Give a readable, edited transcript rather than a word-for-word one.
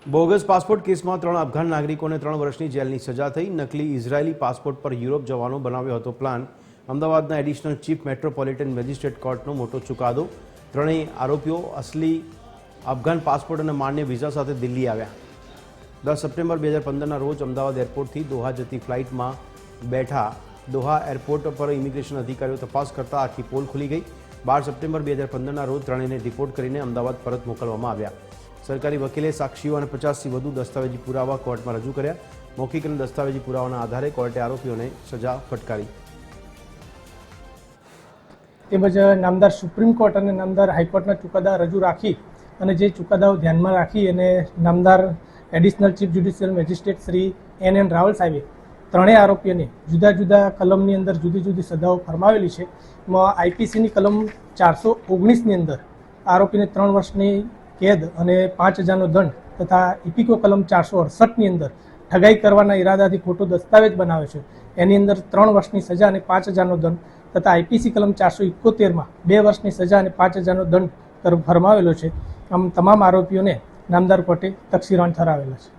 Bogus passport કેસમાં 3 અફઘાન નાગરિકોને 3 વર્ષની જેલની સજા થઈ। નકલી ઇઝરાયેલી પાસપોર્ટ પર યુરોપ જવાનો બનાવ્યો હતો પ્લાન। અમદાવાદના એડિશનલ ચીફ મેટ્રોપોલિટન મેજિસ્ટ્રેટ કોર્ટનો મોટો ચુકાદો। ત્રણેય આરોપીઓ અસલી અફઘાન પાસપોર્ટ અને માન્ય વિઝા સાથે દિલ્હી આવ્યા। 10 સપ્ટેમ્બર 2015ના રોજ અમદાવાદ એરપોર્ટથી દોહા જતી ફ્લાઇટમાં બેઠા દોહા એરપોર્ટ પર ઇમિગ્રેશન અધિકારીઓ તપાસ કરતા આખી પોલ ખુલી ગઈ। 12 સપ્ટેમ્બર 2015ના રોજ ત્રણેયને રિપોર્ટ કરીને અમદાવાદ પરત મોકલવામાં આવ્યા। સરકારી વકીલે સાક્ષીઓ અને 50થી વધુ દસ્તાવેજી પુરાવા કોર્ટમાં રજૂ કર્યા। મૌખિક અને દસ્તાવેજી પુરાવાના આધારે કોર્ટે આરોપીઓને સજા ફટકારી। તેમજ નામદાર સુપ્રીમ કોર્ટ અને નામદાર હાઈકોર્ટના ચુકાદા રજૂ રાખી અને જે ચુકાદાઓ ધ્યાનમાં રાખી અને નામદાર additional chief judicial magistrate Shri N Rawal સાહેબે ત્રણેય આરોપીઓને જુદા જુદા કલમની અંદર જુદી જુદી સજાઓ ફરમાવેલી છે। એમાં આઈપીસીની કલમ 419ની અંદર આરોપીને 3 વર્ષની કેદ અને 5000નો દંડ તથા ઇપિકો કલમ 468ની અંદર ઠગાઈ કરવાના ઈરાદાથી ખોટો દસ્તાવેજ બનાવે છે એની અંદર 3 વર્ષની સજા અને 5000નો દંડ તથા આઈપીસી કલમ 471માં 2 વર્ષની સજા અને 5000નો દંડ ફરમાવેલો છે। આમ તમામ આરોપીઓને નામદાર કોર્ટે તકસીરાન ઠરાવેલા છે।